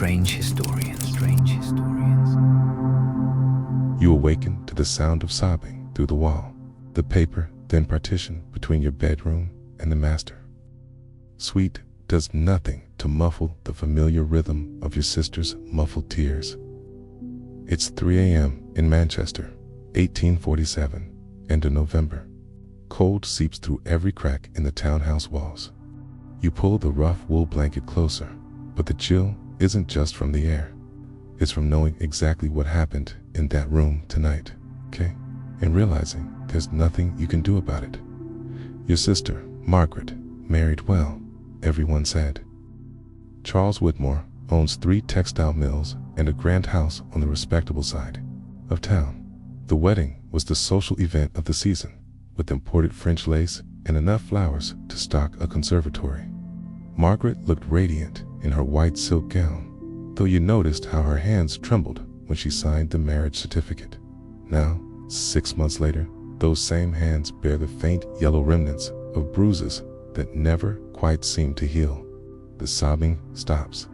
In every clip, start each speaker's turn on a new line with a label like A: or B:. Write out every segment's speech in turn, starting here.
A: strange historians. Strange historians.
B: You awaken to the sound of sobbing through the wall, the paper thin partition between your bedroom and the master. Sweet does nothing to muffle the familiar rhythm of your sister's muffled tears. It's 3 a.m. in Manchester, 1847, end of November. Cold seeps through every crack in the townhouse walls. You pull the rough wool blanket closer, but the chill isn't just from the air. It's from knowing exactly what happened in that room tonight, okay? And realizing there's nothing you can do about it. Your sister, Margaret, married well, everyone said. Charles Whitmore owns 3 textile mills and a grand house on the respectable side of town. The wedding was the social event of the season, with imported French lace and enough flowers to stock a conservatory. Margaret looked radiant in her white silk gown, though you noticed how her hands trembled when she signed the marriage certificate. Now, 6 months later, those same hands bear the faint yellow remnants of bruises that never quite seem to heal. The sobbing stops.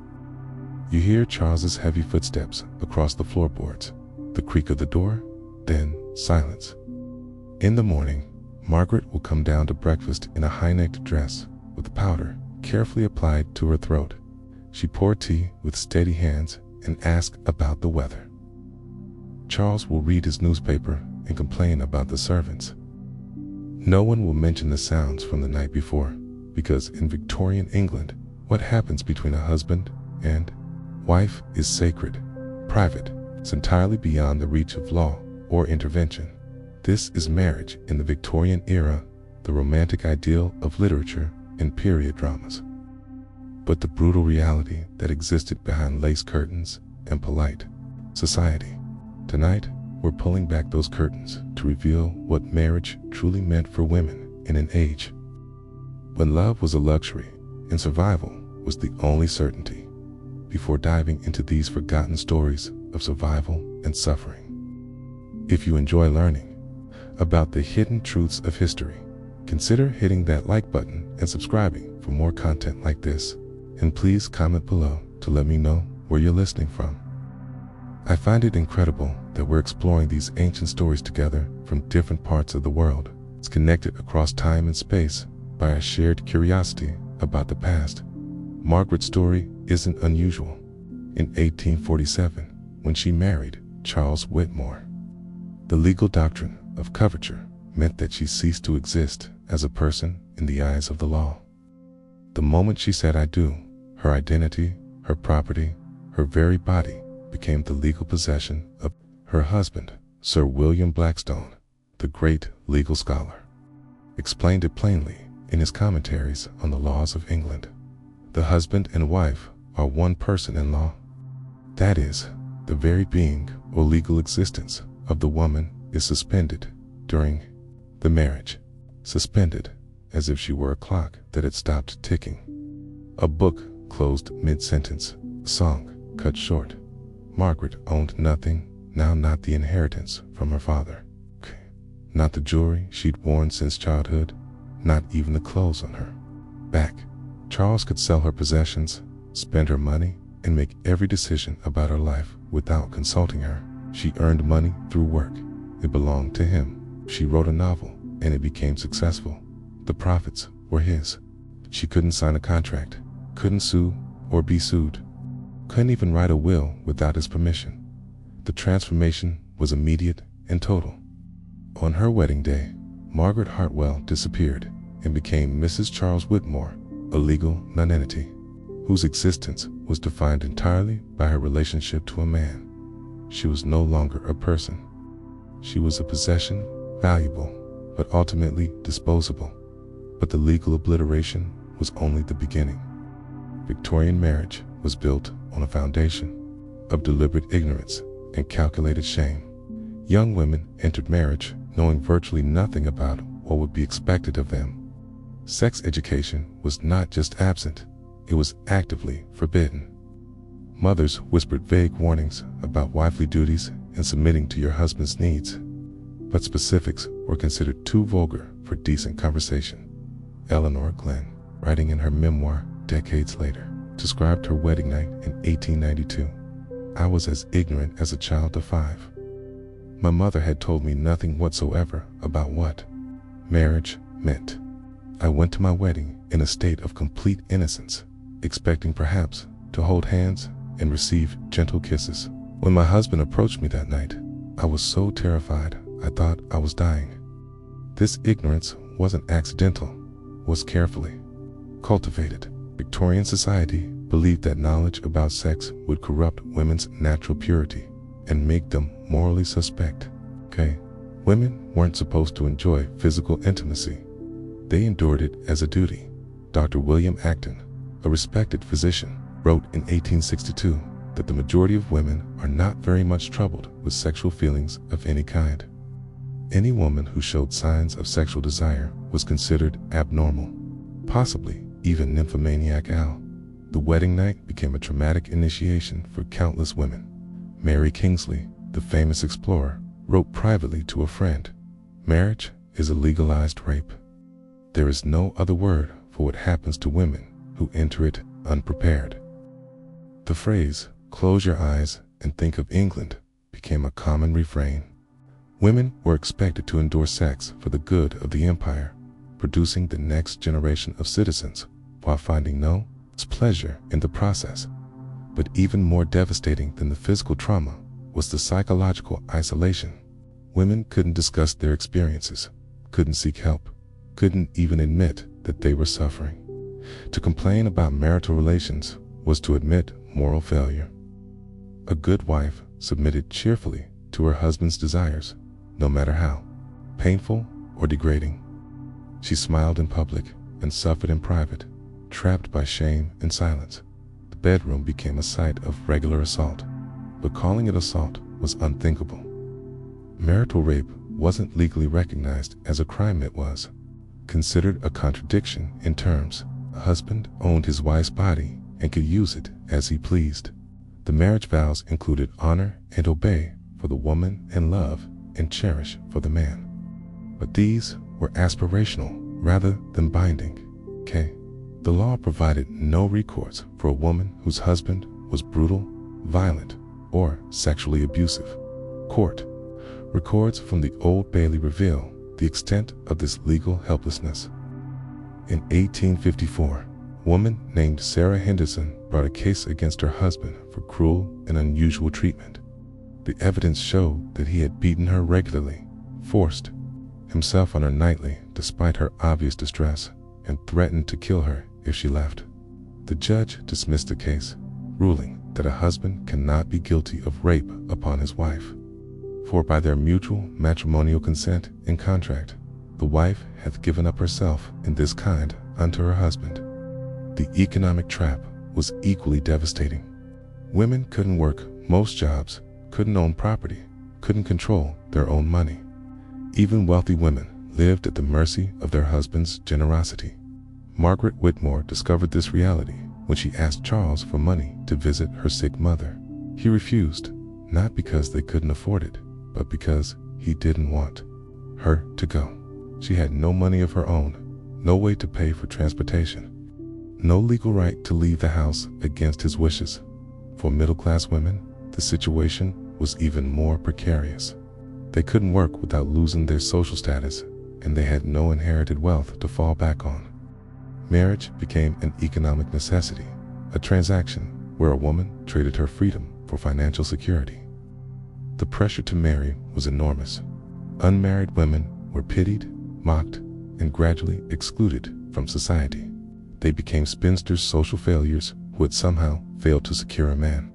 B: You hear Charles's heavy footsteps across the floorboards, the creak of the door, then silence. In the morning, Margaret will come down to breakfast in a high-necked dress with powder carefully applied to her throat. She poured tea with steady hands and asked about the weather. Charles will read his newspaper and complain about the servants. No one will mention the sounds from the night before, because in Victorian England, what happens between a husband and wife is sacred, private. It's entirely beyond the reach of law or intervention. This is marriage in the Victorian era, the romantic ideal of literature and period dramas. But the brutal reality that existed behind lace curtains and polite society. Tonight, we're pulling back those curtains to reveal what marriage truly meant for women in an age when love was a luxury and survival was the only certainty. Before diving into these forgotten stories of survival and suffering, if you enjoy learning about the hidden truths of history, consider hitting that like button and subscribing for more content like this. And please comment below to let me know where you're listening from. I find it incredible that we're exploring these ancient stories together from different parts of the world. It's connected across time and space by a shared curiosity about the past. Margaret's story isn't unusual. In 1847, when she married Charles Whitmore, the legal doctrine of coverture meant that she ceased to exist as a person in the eyes of the law. The moment she said "I do," her identity, her property, her very body became the legal possession of her husband. Sir William Blackstone, the great legal scholar, explained it plainly in his commentaries on the laws of England. The husband and wife are one person in law. That is, the very being or legal existence of the woman is suspended during the marriage, suspended as if she were a clock that had stopped ticking. A book closed mid-sentence, a song cut short. Margaret owned nothing, now not the inheritance from her father. Not the jewelry she'd worn since childhood, not even the clothes on her back. Charles could sell her possessions, spend her money, and make every decision about her life without consulting her. She earned money through work. It belonged to him. She wrote a novel, and it became successful. The profits were his. She couldn't sign a contract, couldn't sue or be sued, couldn't even write a will without his permission. The transformation was immediate and total. On her wedding day, Margaret Hartwell disappeared and became Mrs. Charles Whitmore, a legal nonentity, whose existence was defined entirely by her relationship to a man. She was no longer a person. She was a possession, valuable, but ultimately disposable. But the legal obliteration was only the beginning. Victorian marriage was built on a foundation of deliberate ignorance and calculated shame. Young women entered marriage knowing virtually nothing about what would be expected of them. Sex education was not just absent, it was actively forbidden. Mothers whispered vague warnings about wifely duties and submitting to your husband's needs, but specifics were considered too vulgar for decent conversation. Eleanor Glenn, writing in her memoir decades later, described her wedding night in 1892. I was as ignorant as a child of 5. My mother had told me nothing whatsoever about what marriage meant. I went to my wedding in a state of complete innocence, expecting perhaps to hold hands and receive gentle kisses. When my husband approached me that night, I was so terrified I thought I was dying. This ignorance wasn't accidental, was carefully cultivated. Victorian society believed that knowledge about sex would corrupt women's natural purity and make them morally suspect. Women weren't supposed to enjoy physical intimacy. They endured it as a duty. Dr. William Acton, a respected physician, wrote in 1862 that the majority of women are not very much troubled with sexual feelings of any kind. Any woman who showed signs of sexual desire was considered abnormal, possibly even nymphomaniac. The wedding night became a traumatic initiation for countless women. Mary Kingsley, the famous explorer, wrote privately to a friend, "Marriage is a legalized rape. There is no other word for what happens to women who enter it unprepared." The phrase, "close your eyes and think of England," became a common refrain. Women were expected to endure sex for the good of the empire, producing the next generation of citizens while finding no pleasure in the process. But even more devastating than the physical trauma was the psychological isolation. Women couldn't discuss their experiences, couldn't seek help, couldn't even admit that they were suffering. To complain about marital relations was to admit moral failure. A good wife submitted cheerfully to her husband's desires, no matter how painful or degrading. She smiled in public and suffered in private, trapped by shame and silence. The bedroom became a site of regular assault, but calling it assault was unthinkable. Marital rape wasn't legally recognized as a crime. It was considered a contradiction in terms. A husband owned his wife's body and could use it as he pleased. The marriage vows included honor and obey for the woman and love and cherish for the man. But these were aspirational rather than binding. The law provided no recourse for a woman whose husband was brutal, violent, or sexually abusive. Court records from the Old Bailey reveal the extent of this legal helplessness. In 1854, a woman named Sarah Henderson brought a case against her husband for cruel and unusual treatment. The evidence showed that he had beaten her regularly, forced himself on her nightly despite her obvious distress, and threatened to kill her if she left. The judge dismissed the case, ruling that a husband cannot be guilty of rape upon his wife. For by their mutual matrimonial consent and contract, the wife hath given up herself in this kind unto her husband. The economic trap was equally devastating. Women couldn't work most jobs, couldn't own property, couldn't control their own money. Even wealthy women lived at the mercy of their husband's generosity. Margaret Whitmore discovered this reality when she asked Charles for money to visit her sick mother. He refused, not because they couldn't afford it, but because he didn't want her to go. She had no money of her own, no way to pay for transportation, no legal right to leave the house against his wishes. For middle-class women, the situation was even more precarious. They couldn't work without losing their social status, and they had no inherited wealth to fall back on. Marriage became an economic necessity, a transaction where a woman traded her freedom for financial security. The pressure to marry was enormous. Unmarried women were pitied, mocked, and gradually excluded from society. They became spinsters, social failures who had somehow failed to secure a man.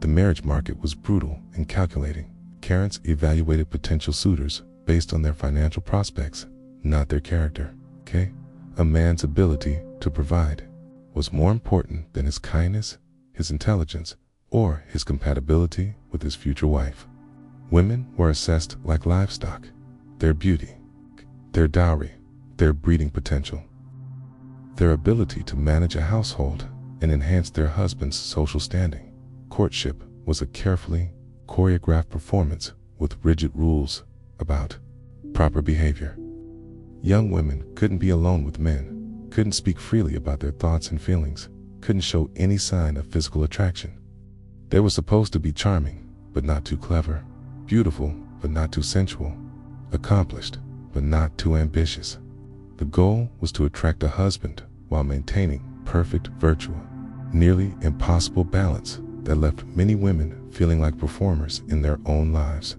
B: The marriage market was brutal and calculating. Parents evaluated potential suitors based on their financial prospects, not their character. A man's ability to provide was more important than his kindness, his intelligence, or his compatibility with his future wife. Women were assessed like livestock, their beauty, their dowry, their breeding potential, their ability to manage a household and enhance their husband's social standing. Courtship was a carefully choreographed performance with rigid rules about proper behavior. Young women couldn't be alone with men, couldn't speak freely about their thoughts and feelings, couldn't show any sign of physical attraction. They were supposed to be charming, but not too clever, beautiful, but not too sensual, accomplished, but not too ambitious. The goal was to attract a husband while maintaining perfect virtue, nearly impossible balance that left many women feeling like performers in their own lives.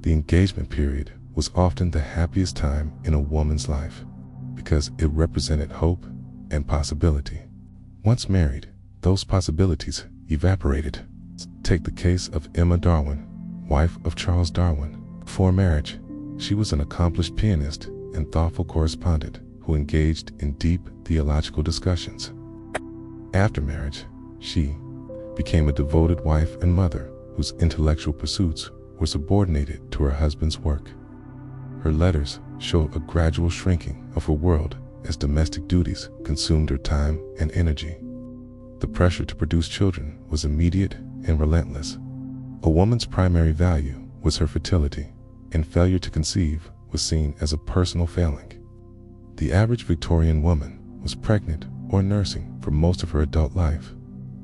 B: The engagement period was often the happiest time in a woman's life because it represented hope and possibility. Once married, those possibilities evaporated. Take the case of Emma Darwin, wife of Charles Darwin. Before marriage, she was an accomplished pianist and thoughtful correspondent who engaged in deep theological discussions. After marriage, she became a devoted wife and mother whose intellectual pursuits were subordinated to her husband's work. Her letters show a gradual shrinking of her world as domestic duties consumed her time and energy. The pressure to produce children was immediate and relentless. A woman's primary value was her fertility, and failure to conceive was seen as a personal failing. The average Victorian woman was pregnant or nursing for most of her adult life.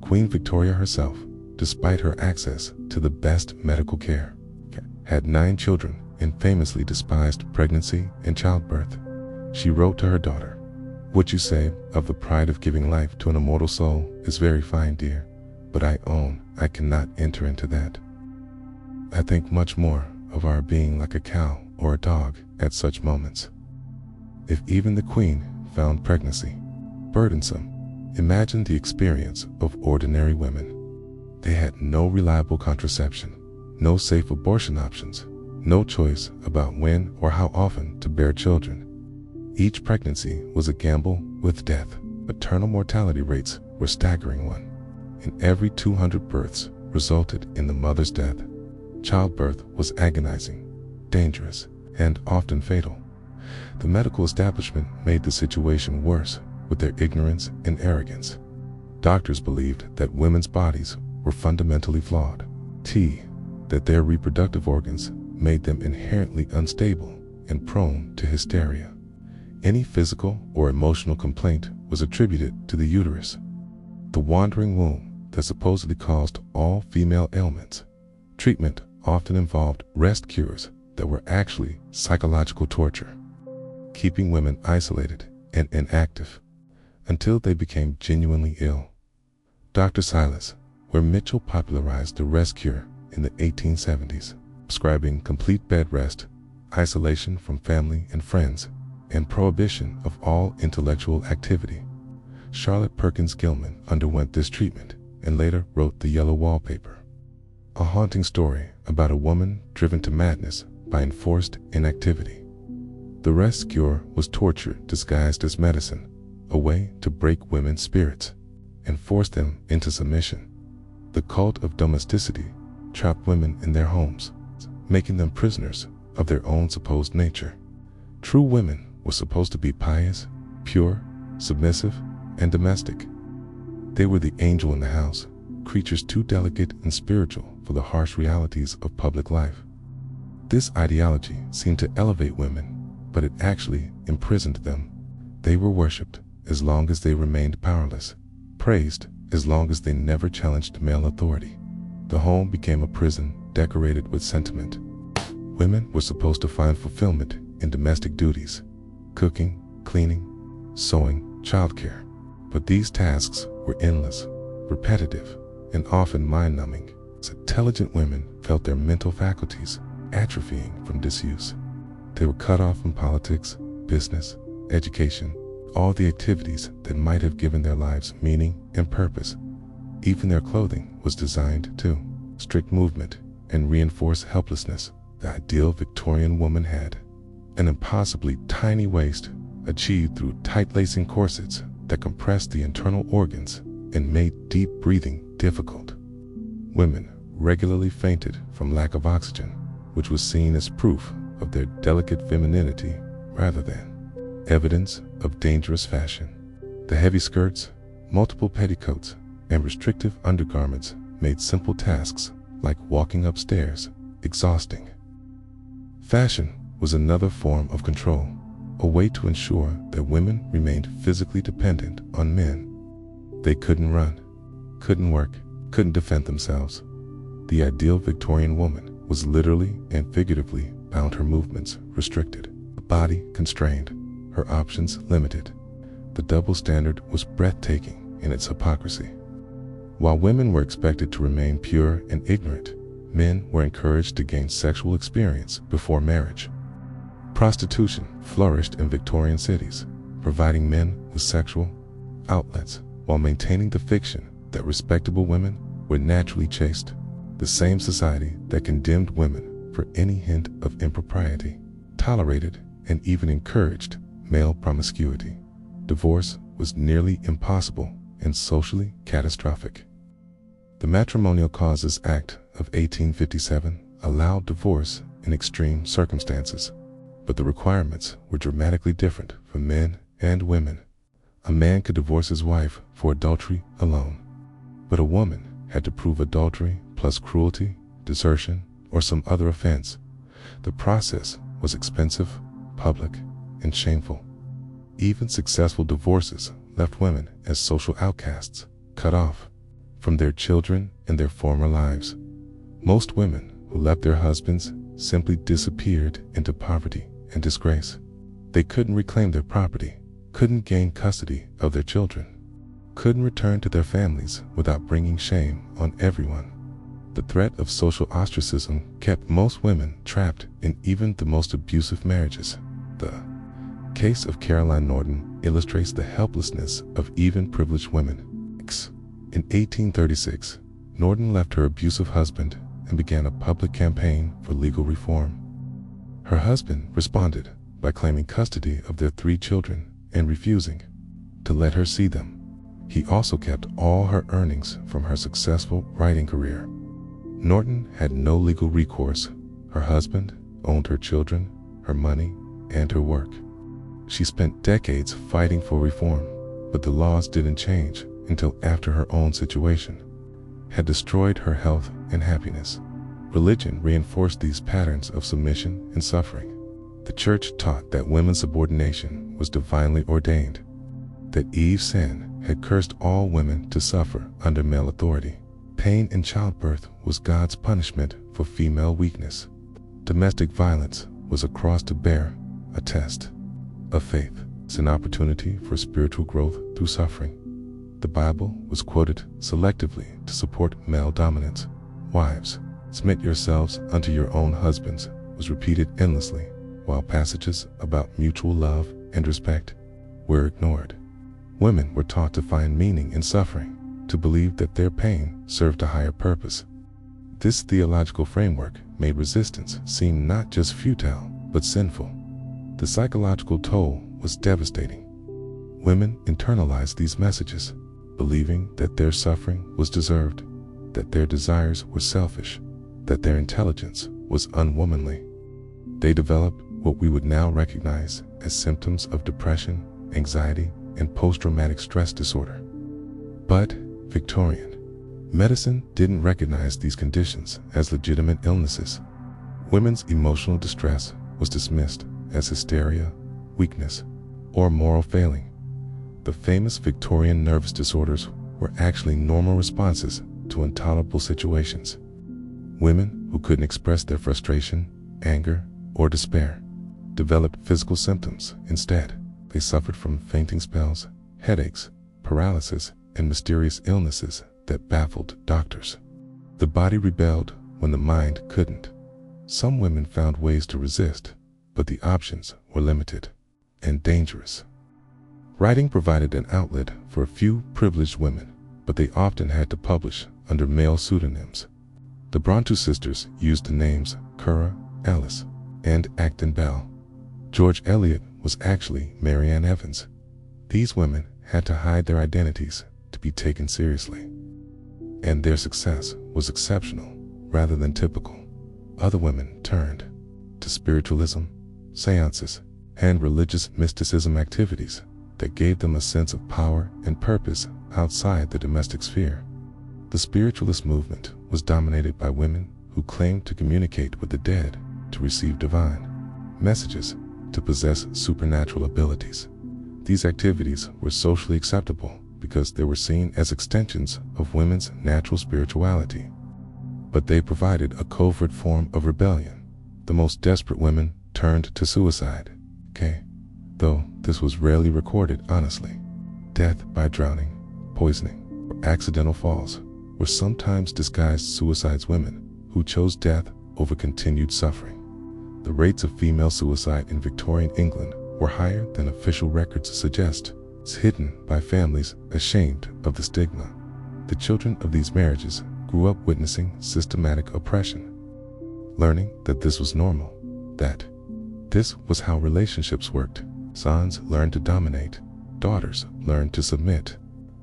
B: Queen Victoria herself, despite her access to the best medical care, had 9 children and famously despised pregnancy and childbirth. She wrote to her daughter, "What you say of the pride of giving life to an immortal soul is very fine, dear, but I own I cannot enter into that. I think much more of our being like a cow or a dog at such moments." If even the Queen found pregnancy burdensome, imagine the experience of ordinary women. They had no reliable contraception, no safe abortion options, no choice about when or how often to bear children. Each pregnancy was a gamble with death. Maternal mortality rates were staggering. 1 in every 200 births resulted in the mother's death. Childbirth was agonizing, dangerous, and often fatal. The medical establishment made the situation worse with their ignorance and arrogance. Doctors believed that women's bodies were fundamentally flawed, that their reproductive organs made them inherently unstable and prone to hysteria. Any physical or emotional complaint was attributed to the uterus, the wandering womb that supposedly caused all female ailments. Treatment often involved rest cures that were actually psychological torture, keeping women isolated and inactive until they became genuinely ill. Dr. Silas, where Mitchell popularized the rest cure in the 1870s, prescribing complete bed rest, isolation from family and friends, and prohibition of all intellectual activity. Charlotte Perkins Gilman underwent this treatment and later wrote The Yellow Wallpaper, a haunting story about a woman driven to madness by enforced inactivity. The rest cure was torture disguised as medicine, a way to break women's spirits and force them into submission. The cult of domesticity trapped women in their homes, making them prisoners of their own supposed nature. True women were supposed to be pious, pure, submissive, and domestic. They were the angel in the house, creatures too delicate and spiritual for the harsh realities of public life. This ideology seemed to elevate women, but it actually imprisoned them. They were worshipped as long as they remained powerless, praised as long as they never challenged male authority. The home became a prison decorated with sentiment. Women were supposed to find fulfillment in domestic duties, cooking, cleaning, sewing, childcare. But these tasks were endless, repetitive, and often mind-numbing. Intelligent women felt their mental faculties atrophying from disuse. They were cut off from politics, business, education, all the activities that might have given their lives meaning and purpose. Even their clothing was designed to strict movement and reinforce helplessness. The ideal Victorian woman had an impossibly tiny waist achieved through tight lacing corsets that compressed the internal organs and made deep breathing difficult. Women regularly fainted from lack of oxygen, which was seen as proof of their delicate femininity rather than evidence of dangerous fashion. The heavy skirts, multiple petticoats, and restrictive undergarments made simple tasks like walking upstairs exhausting. Fashion was another form of control, a way to ensure that women remained physically dependent on men. They couldn't run, couldn't work, couldn't defend themselves. The ideal Victorian woman was literally and figuratively bound, her movements restricted, her body constrained, her options limited. The double standard was breathtaking in its hypocrisy. While women were expected to remain pure and ignorant, men were encouraged to gain sexual experience before marriage. Prostitution flourished in Victorian cities, providing men with sexual outlets while maintaining the fiction that respectable women were naturally chaste. The same society that condemned women for any hint of impropriety tolerated and even encouraged male promiscuity. Divorce was nearly impossible and socially catastrophic. The Matrimonial Causes Act of 1857 allowed divorce in extreme circumstances, but the requirements were dramatically different for men and women. A man could divorce his wife for adultery alone, but a woman had to prove adultery plus cruelty, desertion, or some other offense. The process was expensive, public, and shameful. Even successful divorces left women as social outcasts, cut off from their children and their former lives. Most women who left their husbands simply disappeared into poverty and disgrace. They couldn't reclaim their property, couldn't gain custody of their children, couldn't return to their families without bringing shame on everyone. The threat of social ostracism kept most women trapped in even the most abusive marriages. The case of Caroline Norton illustrates the helplessness of even privileged women. In 1836, Norton left her abusive husband and began a public campaign for legal reform. Her husband responded by claiming custody of their 3 children and refusing to let her see them. He also kept all her earnings from her successful writing career. Norton had no legal recourse. Her husband owned her children, her money, and her work. She spent decades fighting for reform, but the laws didn't change until after her own situation had destroyed her health and happiness. Religion reinforced these patterns of submission and suffering. The church taught that women's subordination was divinely ordained, that Eve's sin had cursed all women to suffer under male authority. Pain in childbirth was God's punishment for female weakness. Domestic violence was a cross to bear, a test of faith. It's an opportunity for spiritual growth through suffering. The Bible was quoted selectively to support male dominance. Wives, submit yourselves unto your own husbands was repeated endlessly, while passages about mutual love and respect were ignored. Women were taught to find meaning in suffering, to believe that their pain served a higher purpose. This theological framework made resistance seem not just futile, but sinful. The psychological toll was devastating. Women internalized these messages, believing that their suffering was deserved, that their desires were selfish, that their intelligence was unwomanly. They developed what we would now recognize as symptoms of depression, anxiety, and post-traumatic stress disorder. But Victorian medicine didn't recognize these conditions as legitimate illnesses. Women's emotional distress was dismissed as hysteria, weakness, or moral failing. The famous Victorian nervous disorders were actually normal responses to intolerable situations. Women who couldn't express their frustration, anger, or despair developed physical symptoms instead. They suffered from fainting spells, headaches, paralysis, and mysterious illnesses that baffled doctors. The body rebelled when the mind couldn't. Some women found ways to resist, but the options were limited and dangerous. Writing provided an outlet for a few privileged women, but they often had to publish under male pseudonyms. The Brontë sisters used the names Currer, Ellis, and Acton Bell. George Eliot was actually Mary Ann Evans. These women had to hide their identities to be taken seriously, and their success was exceptional rather than typical. Other women turned to spiritualism, seances, and religious mysticism activities that gave them a sense of power and purpose outside the domestic sphere. The spiritualist movement was dominated by women who claimed to communicate with the dead, to receive divine messages, to possess supernatural abilities. These activities were socially acceptable because they were seen as extensions of women's natural spirituality. But they provided a covert form of rebellion. The most desperate women turned to suicide, though this was rarely recorded honestly. Death by drowning, poisoning, or accidental falls were sometimes disguised suicides. Women who chose death over continued suffering. The rates of female suicide in Victorian England were higher than official records suggest. It's hidden by families ashamed of the stigma. The children of these marriages grew up witnessing systematic oppression, learning that this was normal, that this was how relationships worked. Sons learned to dominate, daughters learned to submit.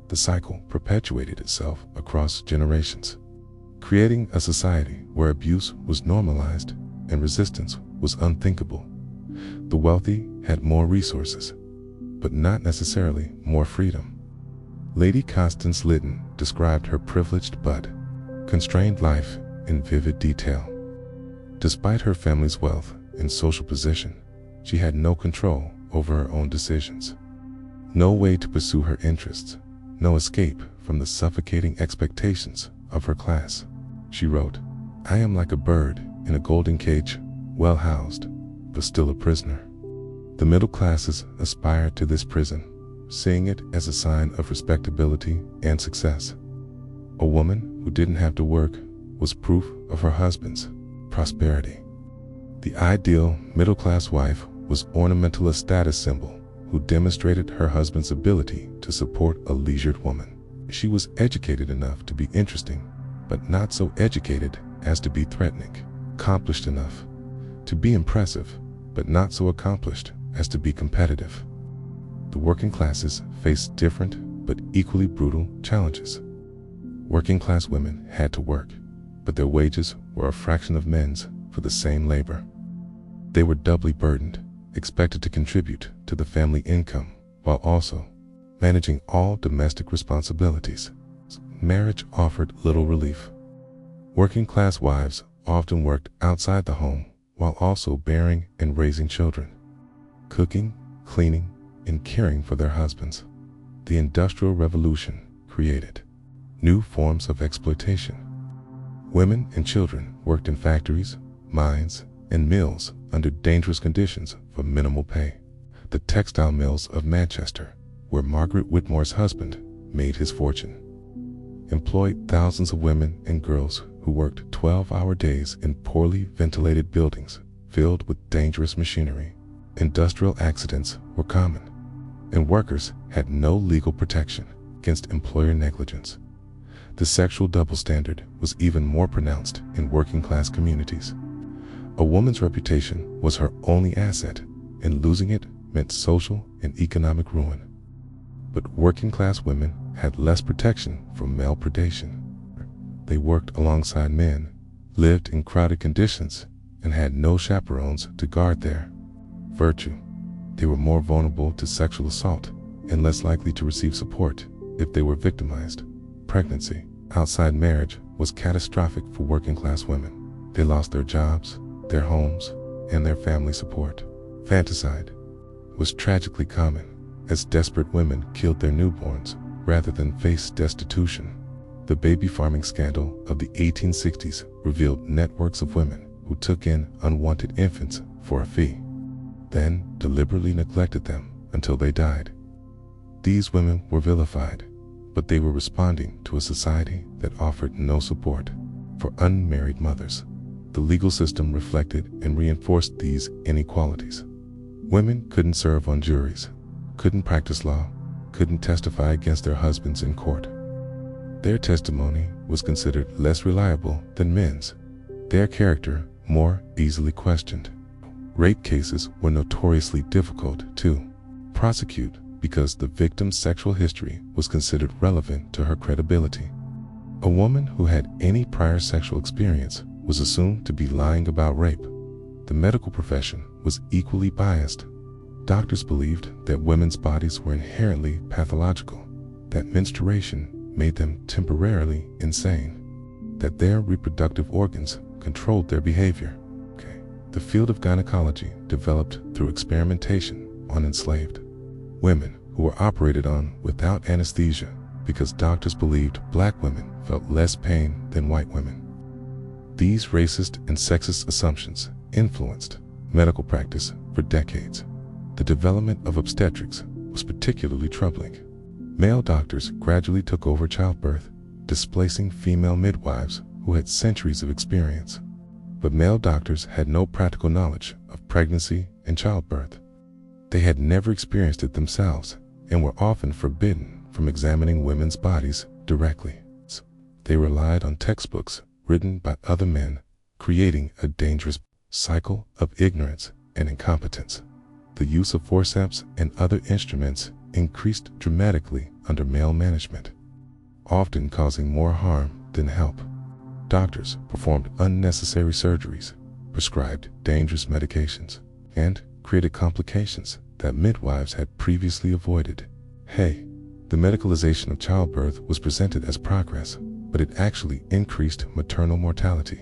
B: The cycle perpetuated itself across generations, creating a society where abuse was normalized and resistance was unthinkable. The wealthy had more resources, but not necessarily more freedom. Lady Constance Lytton described her privileged but constrained life in vivid detail. Despite her family's wealth and social position, she had no control over her own decisions. No way to pursue her interests, no escape from the suffocating expectations of her class. She wrote, "I am like a bird in a golden cage, well housed, but still a prisoner." The middle classes aspired to this prison, seeing it as a sign of respectability and success. A woman who didn't have to work was proof of her husband's prosperity. The ideal middle-class wife was ornamental, a status symbol who demonstrated her husband's ability to support a leisured woman. She was educated enough to be interesting, but not so educated as to be threatening. Accomplished enough to be impressive, but not so accomplished as to be competitive. The working classes faced different but equally brutal challenges. Working class women had to work, but their wages were a fraction of men's for the same labor. They were doubly burdened, expected to contribute to the family income while also managing all domestic responsibilities. Marriage offered little relief. Working class wives often worked outside the home while also bearing and raising children, cooking, cleaning, and caring for their husbands. The Industrial Revolution created new forms of exploitation. Women and children worked in factories, mines, and mills under dangerous conditions for minimal pay. The textile mills of Manchester, where Margaret Whitmore's husband made his fortune, employed thousands of women and girls who worked 12-hour days in poorly ventilated buildings filled with dangerous machinery. Industrial accidents were common, and workers had no legal protection against employer negligence. The sexual double standard was even more pronounced in working-class communities. A woman's reputation was her only asset, and losing it meant social and economic ruin. But working-class women had less protection from male predation. They worked alongside men, lived in crowded conditions, and had no chaperones to guard their virtue. They were more vulnerable to sexual assault and less likely to receive support if they were victimized. Pregnancy outside marriage was catastrophic for working-class women. They lost their jobs, their homes, and their family support. Fanticide was tragically common, as desperate women killed their newborns rather than face destitution. The baby farming scandal of the 1860s revealed networks of women who took in unwanted infants for a fee, then deliberately neglected them until they died. These women were vilified, but they were responding to a society that offered no support for unmarried mothers. The legal system reflected and reinforced these inequalities. Women couldn't serve on juries, couldn't practice law, couldn't testify against their husbands in court. Their testimony was considered less reliable than men's, their character more easily questioned. Rape cases were notoriously difficult to prosecute because the victim's sexual history was considered relevant to her credibility. A woman who had any prior sexual experience was assumed to be lying about rape. The medical profession was equally biased. Doctors believed that women's bodies were inherently pathological, that menstruation made them temporarily insane, that their reproductive organs controlled their behavior. The field of gynecology developed through experimentation on enslaved women who were operated on without anesthesia because doctors believed black women felt less pain than white women. These racist and sexist assumptions influenced medical practice for decades. The development of obstetrics was particularly troubling. Male doctors gradually took over childbirth, displacing female midwives who had centuries of experience. But male doctors had no practical knowledge of pregnancy and childbirth. They had never experienced it themselves and were often forbidden from examining women's bodies directly. They relied on textbooks written by other men, creating a dangerous cycle of ignorance and incompetence. The use of forceps and other instruments increased dramatically under male management, often causing more harm than help. Doctors performed unnecessary surgeries, prescribed dangerous medications, and created complications that midwives had previously avoided. The medicalization of childbirth was presented as progress, but it actually increased maternal mortality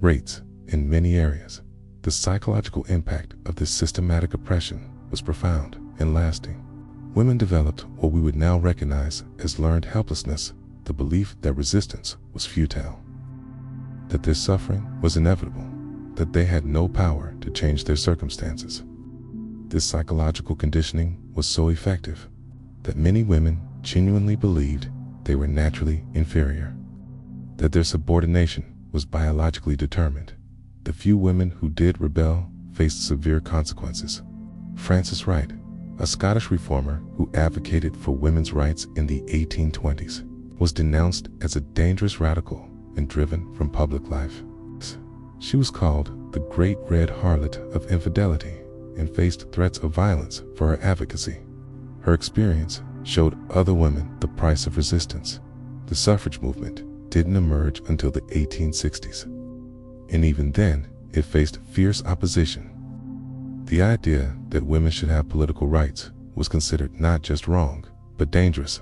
B: rates in many areas. The psychological impact of this systematic oppression was profound and lasting. Women developed what we would now recognize as learned helplessness, the belief that resistance was futile, that their suffering was inevitable, that they had no power to change their circumstances. This psychological conditioning was so effective that many women genuinely believed they were naturally inferior, that their subordination was biologically determined. The few women who did rebel faced severe consequences. Frances Wright, a Scottish reformer who advocated for women's rights in the 1820s, was denounced as a dangerous radical and driven from public life. She was called the Great Red Harlot of Infidelity and faced threats of violence for her advocacy. Her experience showed other women the price of resistance. The suffrage movement didn't emerge until the 1860s, and even then it faced fierce opposition. The idea that women should have political rights was considered not just wrong, but dangerous,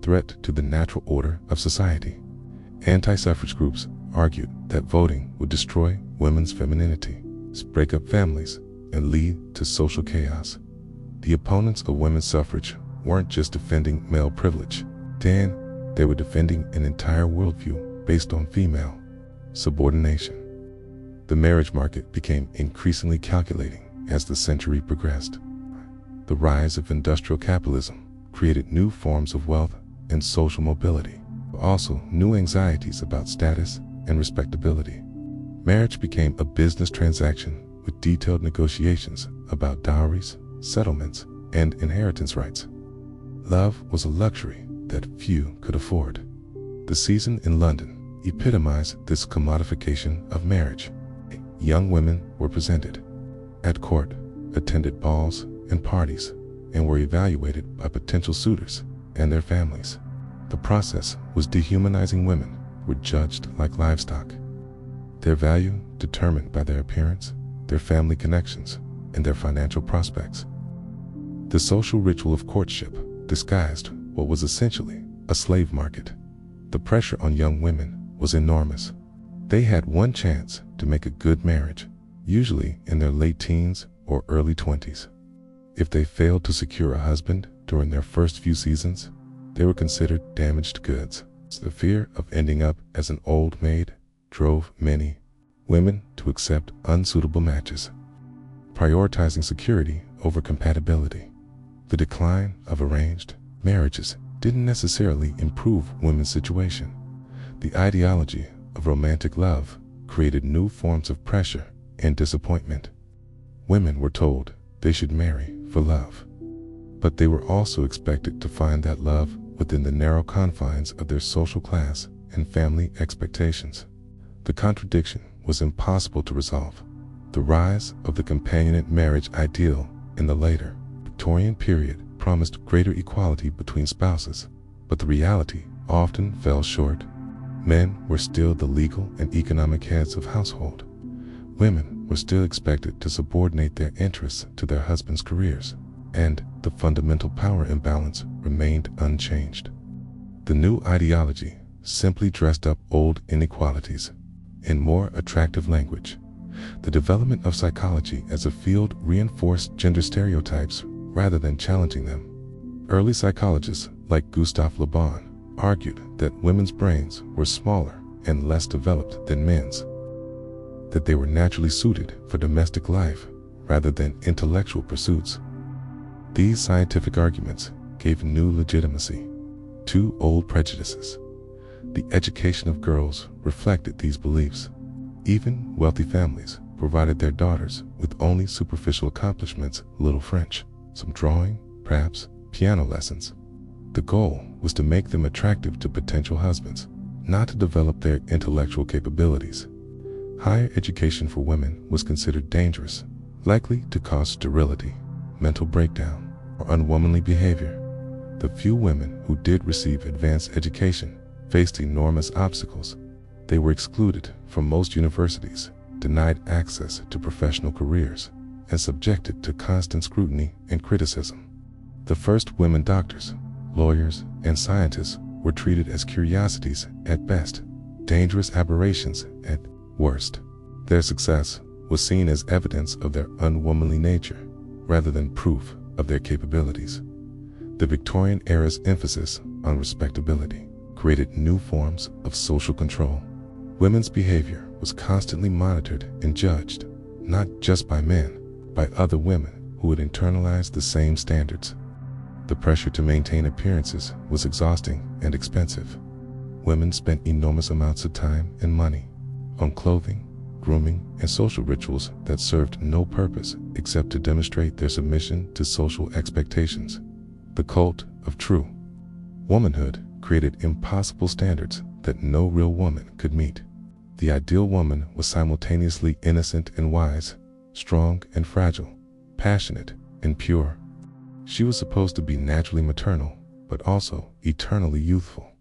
B: threat to the natural order of society. Anti-suffrage groups argued that voting would destroy women's femininity, break up families, and lead to social chaos. The opponents of women's suffrage weren't just defending male privilege, they were defending an entire worldview based on female subordination. The marriage market became increasingly calculating as the century progressed. The rise of industrial capitalism created new forms of wealth and social mobility, but also new anxieties about status and respectability. Marriage became a business transaction with detailed negotiations about dowries, settlements, and inheritance rights. Love was a luxury that few could afford. The season in London epitomized this commodification of marriage. Young women were presented at court, attended balls and parties, and were evaluated by potential suitors and their families. The process was dehumanizing. Women were judged like livestock, their value determined by their appearance, their family connections, and their financial prospects. The social ritual of courtship disguised what was essentially a slave market. The pressure on young women was enormous. They had one chance to make a good marriage, usually in their late teens or early 20s. If they failed to secure a husband during their first few seasons, they were considered damaged goods. The fear of ending up as an old maid drove many women to accept unsuitable matches, prioritizing security over compatibility. The decline of arranged marriages didn't necessarily improve women's situation. The ideology of romantic love created new forms of pressure and disappointment. Women were told they should marry for love, but they were also expected to find that love within the narrow confines of their social class and family expectations. The contradiction was impossible to resolve. The rise of the companionate marriage ideal in the later Victorian period promised greater equality between spouses, but the reality often fell short. Men were still the legal and economic heads of household. Women were still expected to subordinate their interests to their husbands' careers, and the fundamental power imbalance remained unchanged. The new ideology simply dressed up old inequalities in more attractive language. The development of psychology as a field reinforced gender stereotypes rather than challenging them. Early psychologists like Gustave Le Bon argued that women's brains were smaller and less developed than men's, that they were naturally suited for domestic life rather than intellectual pursuits. These scientific arguments gave new legitimacy to old prejudices. The education of girls reflected these beliefs. Even wealthy families provided their daughters with only superficial accomplishments, little French, some drawing, perhaps piano lessons. The goal was to make them attractive to potential husbands, not to develop their intellectual capabilities. Higher education for women was considered dangerous, likely to cause sterility, mental breakdown, or unwomanly behavior. The few women who did receive advanced education faced enormous obstacles. They were excluded from most universities, denied access to professional careers, and subjected to constant scrutiny and criticism. The first women doctors, lawyers, and scientists were treated as curiosities at best, dangerous aberrations at worst. Their success was seen as evidence of their unwomanly nature, rather than proof of their capabilities. The Victorian era's emphasis on respectability created new forms of social control. Women's behavior was constantly monitored and judged, not just by men, by other women who had internalized the same standards. The pressure to maintain appearances was exhausting and expensive. Women spent enormous amounts of time and money on clothing, grooming, and social rituals that served no purpose except to demonstrate their submission to social expectations. The cult of true womanhood created impossible standards that no real woman could meet. The ideal woman was simultaneously innocent and wise, strong and fragile, passionate and pure. She was supposed to be naturally maternal, but also eternally youthful.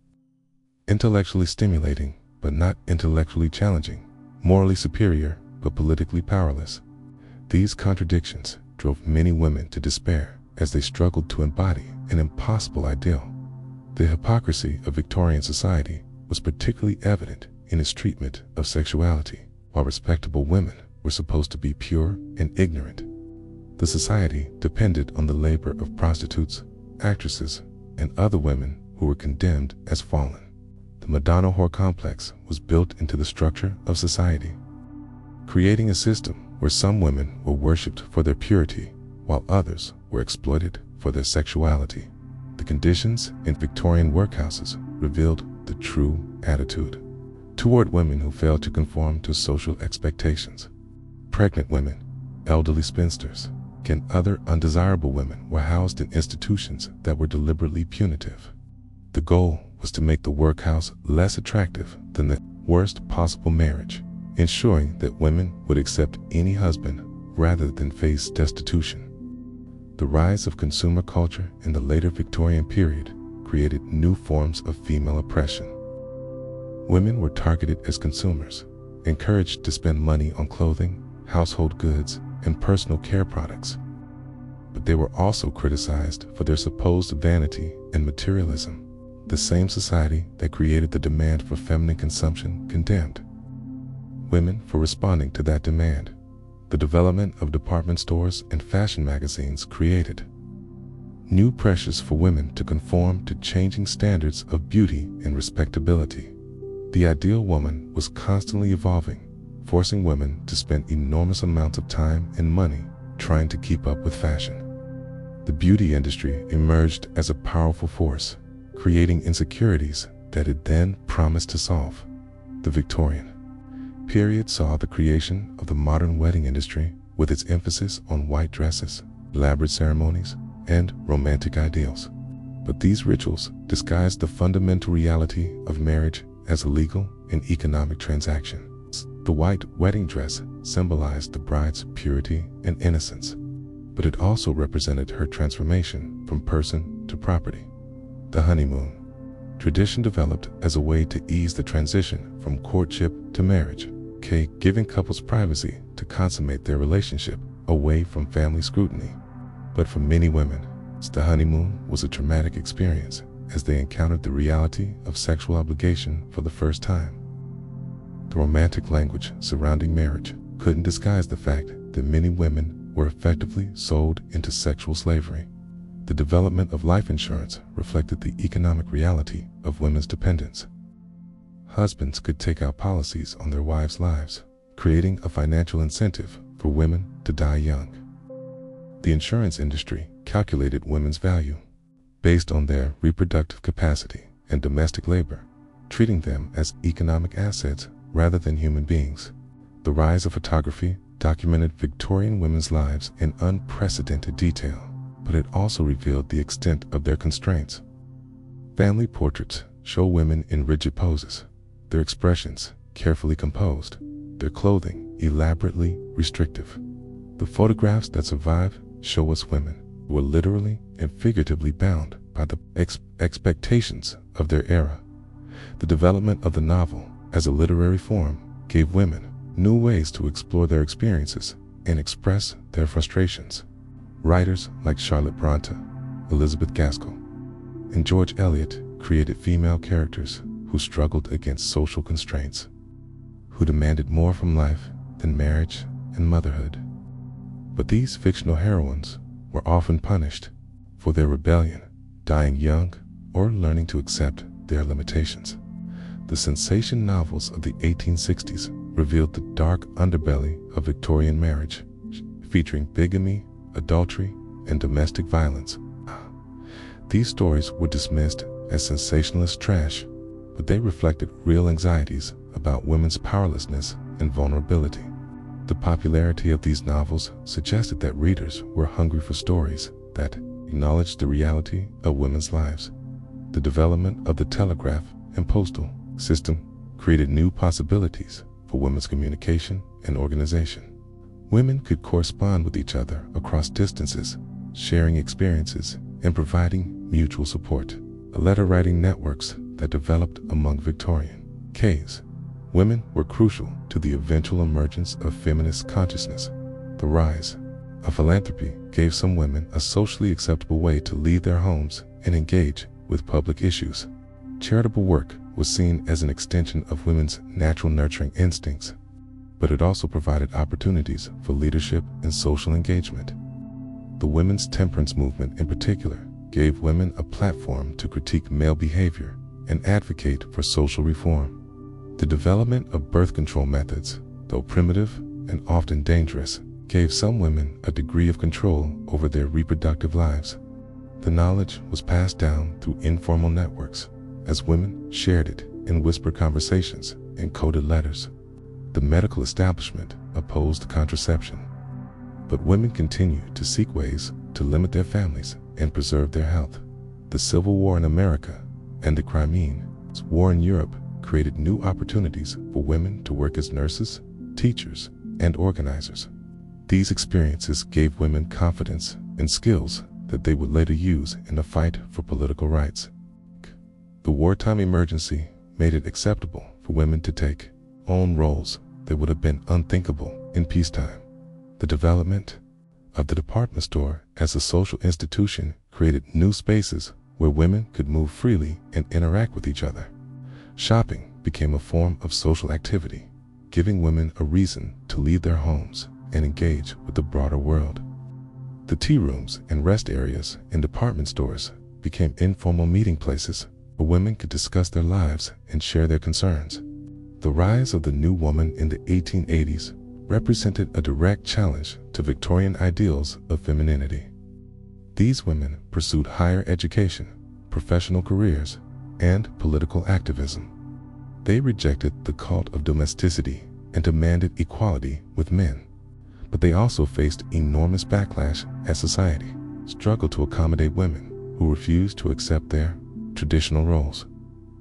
B: Intellectually stimulating, but not intellectually challenging. Morally superior, but politically powerless. These contradictions drove many women to despair as they struggled to embody an impossible ideal. The hypocrisy of Victorian society was particularly evident in its treatment of sexuality. While respectable women were supposed to be pure and ignorant, the society depended on the labor of prostitutes, actresses, and other women who were condemned as fallen. The Madonna whore complex was built into the structure of society, creating a system where some women were worshipped for their purity, while others were exploited for their sexuality. The conditions in Victorian workhouses revealed the true attitude toward women who failed to conform to social expectations. Pregnant women, elderly spinsters, and other undesirable women were housed in institutions that were deliberately punitive. The goal was to make the workhouse less attractive than the worst possible marriage, ensuring that women would accept any husband rather than face destitution. The rise of consumer culture in the later Victorian period created new forms of female oppression. Women were targeted as consumers, encouraged to spend money on clothing, household goods, and personal care products. But they were also criticized for their supposed vanity and materialism. The same society that created the demand for feminine consumption condemned women for responding to that demand. The development of department stores and fashion magazines created new pressures for women to conform to changing standards of beauty and respectability. The ideal woman was constantly evolving, forcing women to spend enormous amounts of time and money trying to keep up with fashion. The beauty industry emerged as a powerful force, creating insecurities that it then promised to solve. The Victorian period saw the creation of the modern wedding industry with its emphasis on white dresses, elaborate ceremonies, and romantic ideals. But these rituals disguised the fundamental reality of marriage as a legal and economic transaction. The white wedding dress symbolized the bride's purity and innocence, but it also represented her transformation from person to property. The honeymoon tradition developed as a way to ease the transition from courtship to marriage, giving couples privacy to consummate their relationship away from family scrutiny. But for many women, the honeymoon was a traumatic experience as they encountered the reality of sexual obligation for the first time. The romantic language surrounding marriage couldn't disguise the fact that many women were effectively sold into sexual slavery. The The development of life insurance reflected the economic reality of women's dependence. Husbands could take out policies on their wives' lives, creating a financial incentive for women to die young. The insurance industry calculated women's value based on their reproductive capacity and domestic labor, treating them as economic assets rather than human beings. The rise of photography documented Victorian women's lives in unprecedented detail, but it also revealed the extent of their constraints. Family portraits show women in rigid poses, their expressions carefully composed, their clothing elaborately restrictive. The photographs that survive show us women who were literally and figuratively bound by the expectations of their era. The development of the novel as a literary form gave women new ways to explore their experiences and express their frustrations. Writers like Charlotte Bronte, Elizabeth Gaskell, and George Eliot created female characters who struggled against social constraints, who demanded more from life than marriage and motherhood. But these fictional heroines were often punished for their rebellion, dying young or learning to accept their limitations. The sensation novels of the 1860s revealed the dark underbelly of Victorian marriage, featuring bigamy, adultery, and domestic violence. These stories were dismissed as sensationalist trash, but they reflected real anxieties about women's powerlessness and vulnerability. The popularity of these novels suggested that readers were hungry for stories that acknowledged the reality of women's lives. The development of the telegraph and postal system created new possibilities for women's communication and organization. Women could correspond with each other across distances, sharing experiences and providing mutual support. The letter-writing networks that developed among Victorian Ks. Women were crucial to the eventual emergence of feminist consciousness. The rise of philanthropy gave some women a socially acceptable way to leave their homes and engage with public issues. Charitable work was seen as an extension of women's natural nurturing instincts, but it also provided opportunities for leadership and social engagement. The women's temperance movement in particular gave women a platform to critique male behavior and advocate for social reform. The development of birth control methods, though primitive and often dangerous, gave some women a degree of control over their reproductive lives. The knowledge was passed down through informal networks, as women shared it in whispered conversations and coded letters. The medical establishment opposed contraception, but women continued to seek ways to limit their families and preserve their health. The Civil War in America and the Crimean War in Europe created new opportunities for women to work as nurses, teachers, and organizers. These experiences gave women confidence and skills that they would later use in the fight for political rights. The wartime emergency made it acceptable for women to take on roles that would have been unthinkable in peacetime. The development of the department store as a social institution created new spaces where women could move freely and interact with each other. Shopping became a form of social activity, giving women a reason to leave their homes and engage with the broader world. The tea rooms and rest areas in department stores became informal meeting places where women could discuss their lives and share their concerns. The rise of the new woman in the 1880s represented a direct challenge to Victorian ideals of femininity. These women pursued higher education, professional careers, and political activism. They rejected the cult of domesticity and demanded equality with men. But they also faced enormous backlash as society struggled to accommodate women who refused to accept their traditional roles.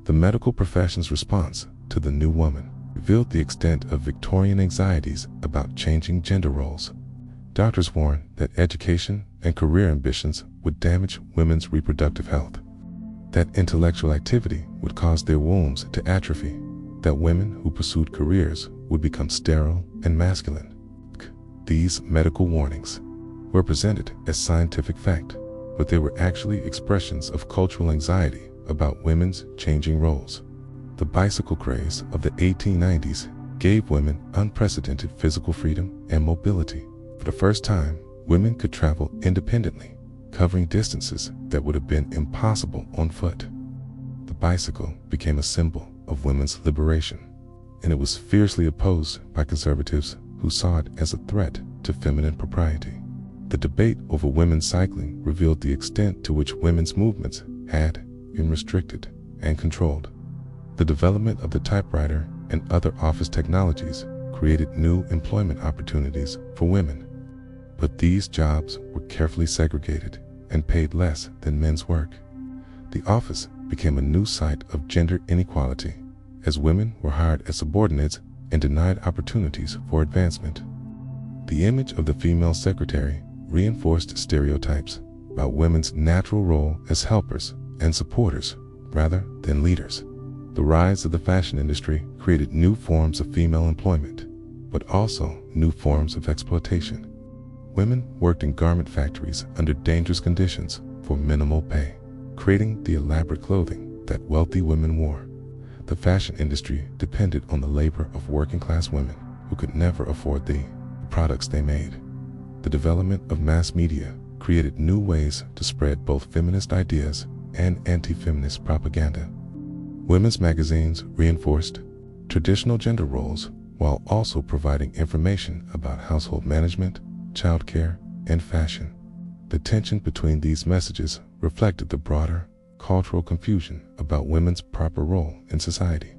B: The medical profession's response to the new woman revealed the extent of Victorian anxieties about changing gender roles. Doctors warned that education and career ambitions would damage women's reproductive health, that intellectual activity would cause their wombs to atrophy, that women who pursued careers would become sterile and masculine. These medical warnings were presented as scientific fact, but they were actually expressions of cultural anxiety about women's changing roles. The bicycle craze of the 1890s gave women unprecedented physical freedom and mobility. For the first time, women could travel independently, covering distances that would have been impossible on foot. The bicycle became a symbol of women's liberation, and it was fiercely opposed by conservatives who saw it as a threat to feminine propriety. The debate over women's cycling revealed the extent to which women's movements had been restricted and controlled. The development of the typewriter and other office technologies created new employment opportunities for women, but these jobs were carefully segregated and paid less than men's work. The office became a new site of gender inequality, as women were hired as subordinates and denied opportunities for advancement. The image of the female secretary reinforced stereotypes about women's natural role as helpers and supporters rather than leaders. The rise of the fashion industry created new forms of female employment, but also new forms of exploitation. Women worked in garment factories under dangerous conditions for minimal pay, creating the elaborate clothing that wealthy women wore. The fashion industry depended on the labor of working-class women who could never afford the products they made. The development of mass media created new ways to spread both feminist ideas and anti-feminist propaganda. Women's magazines reinforced traditional gender roles while also providing information about household management, childcare, and fashion. The tension between these messages reflected the broader cultural confusion about women's proper role in society.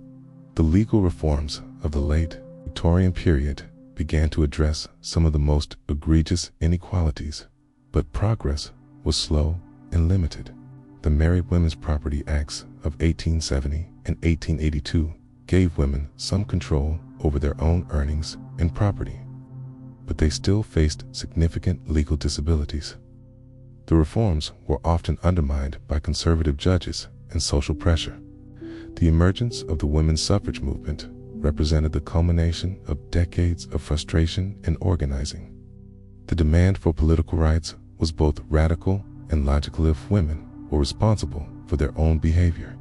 B: The legal reforms of the late Victorian period began to address some of the most egregious inequalities, but progress was slow and limited. The Married Women's Property Acts of 1870 and 1882 gave women some control over their own earnings and property, but they still faced significant legal disabilities. The reforms were often undermined by conservative judges and social pressure. The emergence of the women's suffrage movement represented the culmination of decades of frustration and organizing. The demand for political rights was both radical and logical. If women were responsible for their own behavior,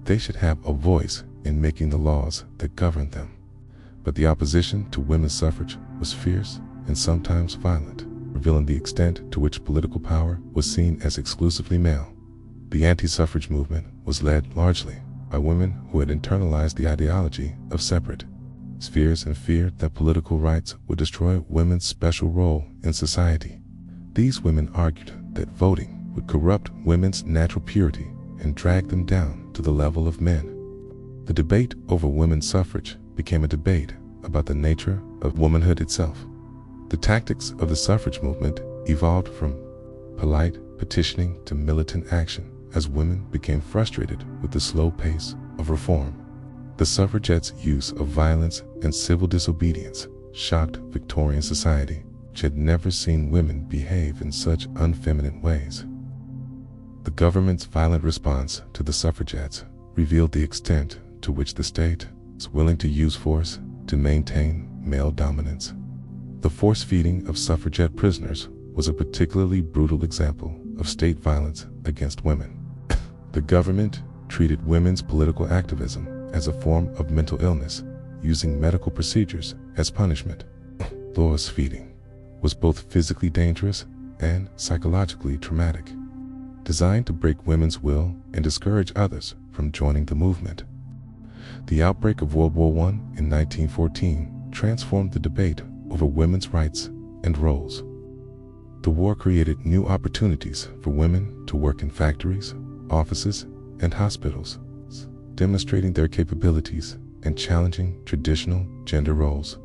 B: they should have a voice in making the laws that govern them. But the opposition to women's suffrage was fierce and sometimes violent, revealing the extent to which political power was seen as exclusively male. The anti-suffrage movement was led largely by women who had internalized the ideology of separate spheres and feared that political rights would destroy women's special role in society. These women argued that voting would corrupt women's natural purity and drag them down to the level of men. The debate over women's suffrage became a debate about the nature of womanhood itself. The tactics of the suffrage movement evolved from polite petitioning to militant action as women became frustrated with the slow pace of reform. The suffragettes' use of violence and civil disobedience shocked Victorian society, which had never seen women behave in such unfeminine ways. The government's violent response to the suffragettes revealed the extent to which the state was willing to use force to maintain male dominance. The force-feeding of suffragette prisoners was a particularly brutal example of state violence against women. The government treated women's political activism as a form of mental illness, using medical procedures as punishment. Force feeding was both physically dangerous and psychologically traumatic, designed to break women's will and discourage others from joining the movement. The outbreak of World War I in 1914 transformed the debate over women's rights and roles. The war created new opportunities for women to work in factories, offices, and hospitals, demonstrating their capabilities and challenging traditional gender roles.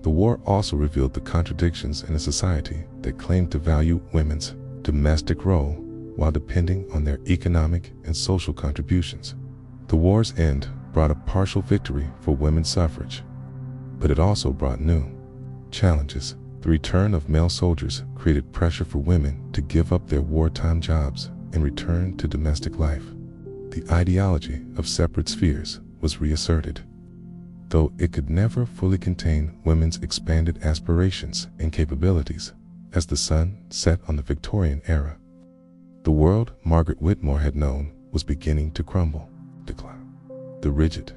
B: The war also revealed the contradictions in a society that claimed to value women's domestic role while depending on their economic and social contributions. The war's end brought a partial victory for women's suffrage, but it also brought new challenges. The return of male soldiers created pressure for women to give up their wartime jobs and return to domestic life. The ideology of separate spheres was reasserted, though it could never fully contain women's expanded aspirations and capabilities. As the sun set on the Victorian era, the world Margaret Whitmore had known was beginning to crumble. The rigid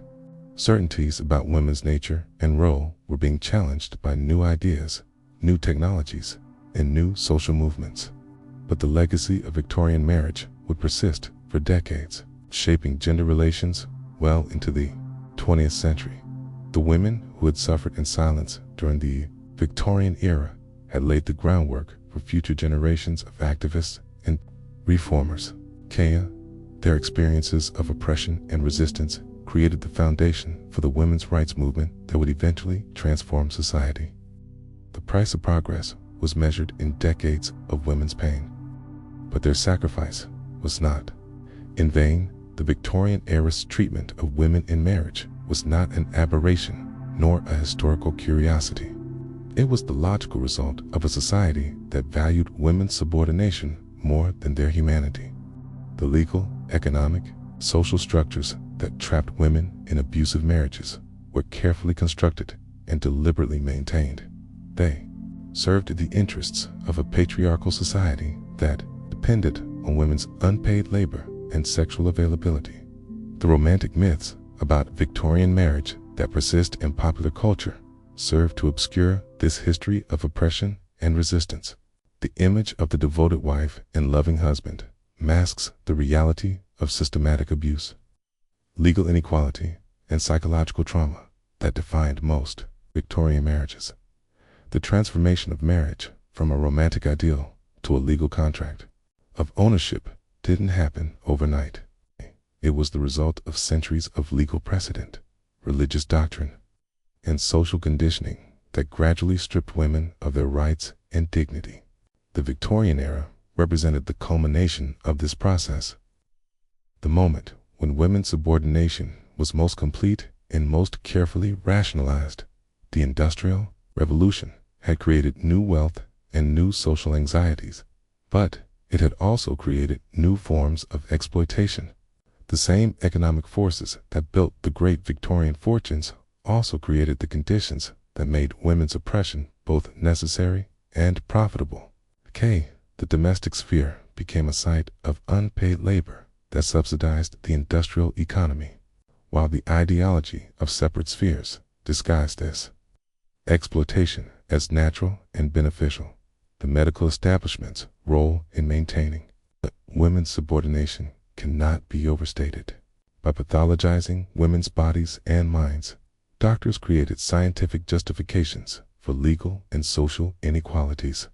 B: certainties about women's nature and role were being challenged by new ideas, new technologies, and new social movements. But the legacy of Victorian marriage would persist for decades, shaping gender relations well into the 20th century. The women who had suffered in silence during the Victorian era had laid the groundwork for future generations of activists and reformers. Their experiences of oppression and resistance created the foundation for the women's rights movement that would eventually transform society. The price of progress was measured in decades of women's pain, but their sacrifice was not in vain. The Victorian era's treatment of women in marriage was not an aberration nor a historical curiosity. It was the logical result of a society that valued women's subordination more than their humanity. The legal, economic, social structures that trapped women in abusive marriages were carefully constructed and deliberately maintained. They served the interests of a patriarchal society that depended on women's unpaid labor and sexual availability. The romantic myths about Victorian marriage that persist in popular culture serve to obscure this history of oppression and resistance. The image of the devoted wife and loving husband masks the reality of systematic abuse, legal inequality, and psychological trauma that defined most Victorian marriages. The transformation of marriage from a romantic ideal to a legal contract of ownership didn't happen overnight. It was the result of centuries of legal precedent, religious doctrine, and social conditioning that gradually stripped women of their rights and dignity. The Victorian era represented the culmination of this process, the moment when women's subordination was most complete and most carefully rationalized. The Industrial Revolution had created new wealth and new social anxieties, but it had also created new forms of exploitation. The same economic forces that built the great Victorian fortunes also created the conditions that made women's oppression both necessary and profitable. The domestic sphere became a site of unpaid labor that subsidized the industrial economy, while the ideology of separate spheres disguised this exploitation as natural and beneficial. The medical establishment's role in maintaining women's subordination cannot be overstated. By pathologizing women's bodies and minds, doctors created scientific justifications for legal and social inequalities.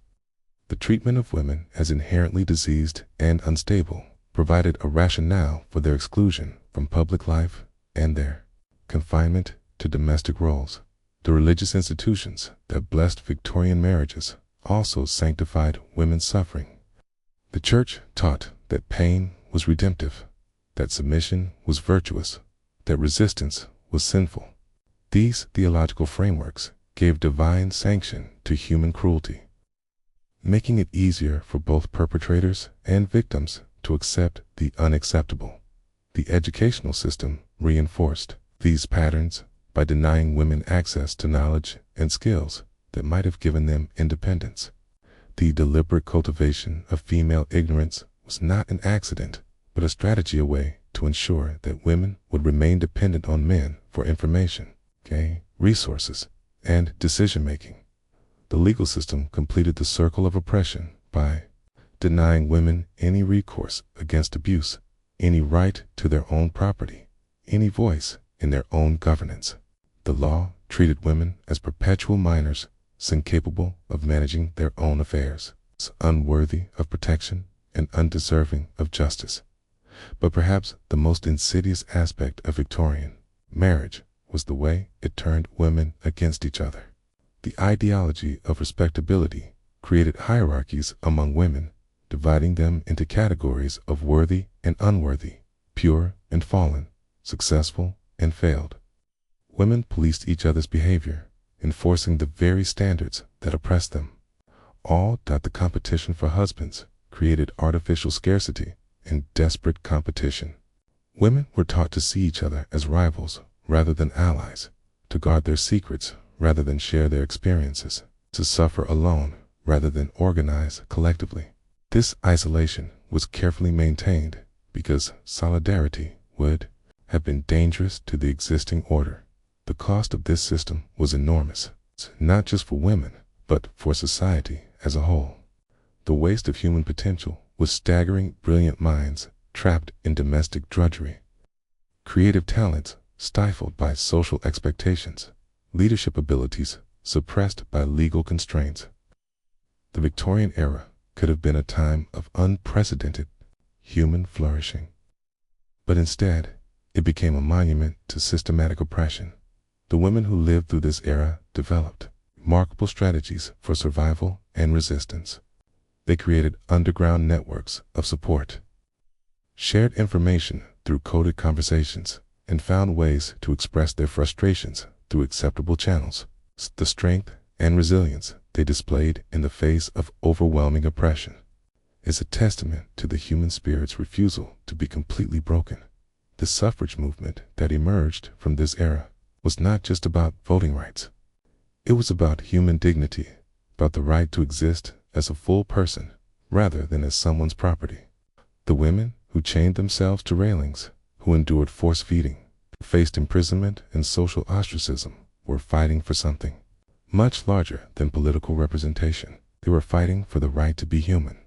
B: The treatment of women as inherently diseased and unstable provided a rationale for their exclusion from public life and their confinement to domestic roles. The religious institutions that blessed Victorian marriages also sanctified women's suffering. The church taught that pain was redemptive, that submission was virtuous, that resistance was sinful. These theological frameworks gave divine sanction to human cruelty, making it easier for both perpetrators and victims to accept the unacceptable. The educational system reinforced these patterns by denying women access to knowledge and skills that might have given them independence. The deliberate cultivation of female ignorance was not an accident, but a strategy, a way to ensure that women would remain dependent on men for information, resources, and decision-making. The legal system completed the circle of oppression by denying women any recourse against abuse, any right to their own property, any voice in their own governance. The law treated women as perpetual minors, incapable of managing their own affairs, unworthy of protection and undeserving of justice. But perhaps the most insidious aspect of Victorian marriage was the way it turned women against each other. The ideology of respectability created hierarchies among women, dividing them into categories of worthy and unworthy, pure and fallen, successful and failed. Women policed each other's behavior, enforcing the very standards that oppressed them. The competition for husbands created artificial scarcity and desperate competition. Women were taught to see each other as rivals rather than allies, to guard their secrets rather than share their experiences, to suffer alone rather than organize collectively. This isolation was carefully maintained because solidarity would have been dangerous to the existing order. The cost of this system was enormous, not just for women, but for society as a whole. The waste of human potential was staggering. Brilliant minds trapped in domestic drudgery, creative talents stifled by social expectations, leadership abilities suppressed by legal constraints. The Victorian era could have been a time of unprecedented human flourishing, but instead it became a monument to systematic oppression. The women who lived through this era developed remarkable strategies for survival and resistance. They created underground networks of support, shared information through coded conversations, and found ways to express their frustrations through acceptable channels. The strength and resilience they displayed in the face of overwhelming oppression is a testament to the human spirit's refusal to be completely broken. The suffrage movement that emerged from this era was not just about voting rights. It was about human dignity, about the right to exist as a full person rather than as someone's property. The women who chained themselves to railings, who endured force feeding, faced imprisonment and social ostracism, were fighting for something much larger than political representation. They were fighting for the right to be human.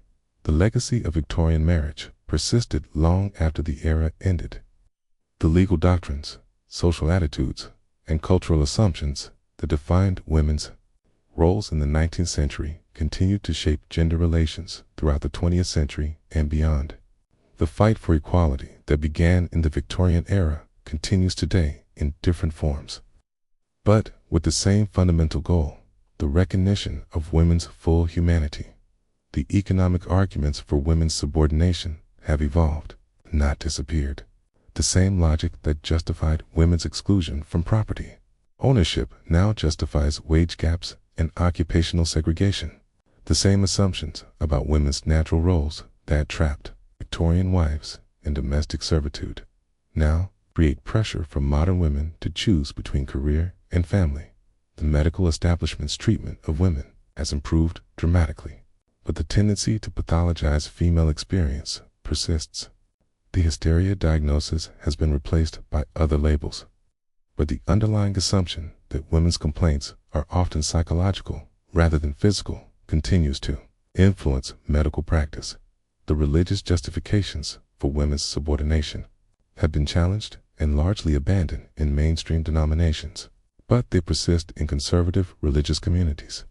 B: The legacy of Victorian marriage persisted long after the era ended. The legal doctrines, social attitudes, and cultural assumptions that defined women's roles in the 19th century continued to shape gender relations throughout the 20th century and beyond. The fight for equality that began in the Victorian era continues today in different forms, but with the same fundamental goal: the recognition of women's full humanity. The economic arguments for women's subordination have evolved, not disappeared. The same logic that justified women's exclusion from property ownership now justifies wage gaps and occupational segregation. The same assumptions about women's natural roles that trapped Victorian wives in domestic servitude now create pressure for modern women to choose between career and family. The medical establishment's treatment of women has improved dramatically, but the tendency to pathologize female experience persists. The hysteria diagnosis has been replaced by other labels, but the underlying assumption that women's complaints are often psychological rather than physical continues to influence medical practice. The religious justifications for women's subordination have been challenged and largely abandoned in mainstream denominations, but they persist in conservative religious communities.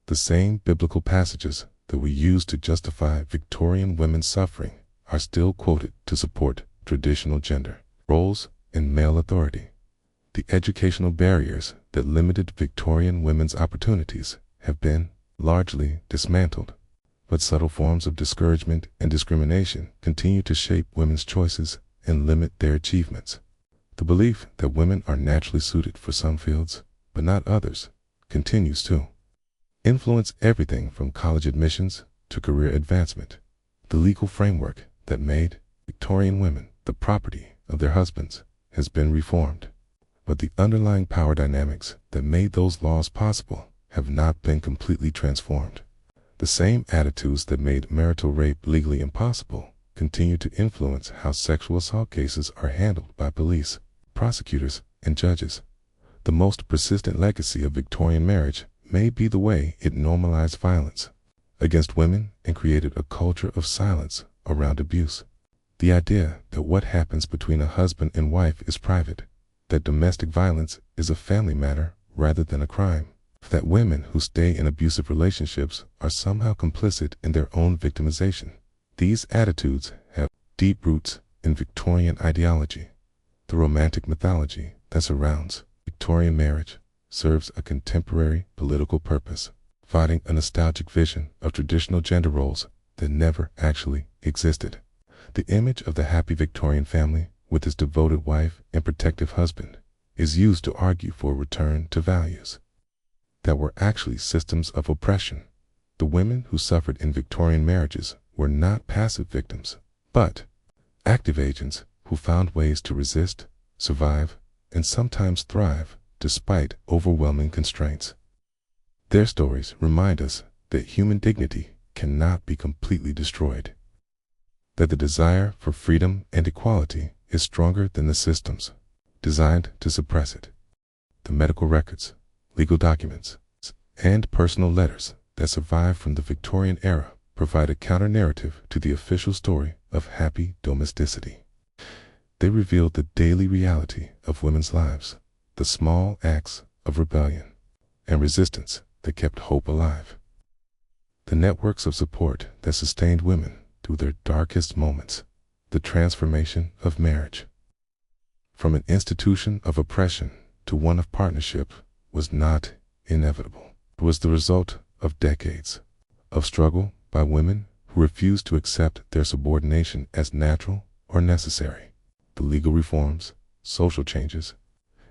B: The same biblical passages that we use to justify Victorian women's suffering are still quoted to support traditional gender roles and male authority. The educational barriers that limited Victorian women's opportunities have been largely dismantled, but subtle forms of discouragement and discrimination continue to shape women's choices and limit their achievements. The belief that women are naturally suited for some fields, but not others, continues to influence everything from college admissions to career advancement. The legal framework that made Victorian women the property of their husbands has been reformed, but the underlying power dynamics that made those laws possible have not been completely transformed. The same attitudes that made marital rape legally impossible continue to influence how sexual assault cases are handled by police, prosecutors, and judges. The most persistent legacy of Victorian marriage may be the way it normalized violence against women and created a culture of silence around abuse. The idea that what happens between a husband and wife is private, that domestic violence is a family matter rather than a crime, that women who stay in abusive relationships are somehow complicit in their own victimization. These attitudes have deep roots in Victorian ideology. The romantic mythology that surrounds Victorian marriage serves a contemporary political purpose, providing a nostalgic vision of traditional gender roles that never actually existed. The image of the happy Victorian family with its devoted wife and protective husband is used to argue for a return to values that were actually systems of oppression. The women who suffered in Victorian marriages were not passive victims, but active agents who found ways to resist, survive, and sometimes thrive despite overwhelming constraints. Their stories remind us that human dignity cannot be completely destroyed, that the desire for freedom and equality is stronger than the systems designed to suppress it. The medical records, legal documents, and personal letters that survive from the Victorian era provide a counter-narrative to the official story of happy domesticity. They revealed the daily reality of women's lives, the small acts of rebellion and resistance that kept hope alive, the networks of support that sustained women through their darkest moments. The transformation of marriage from an institution of oppression to one of partnership was not inevitable. It was the result of decades of struggle by women who refused to accept their subordination as natural or necessary. The legal reforms, social changes,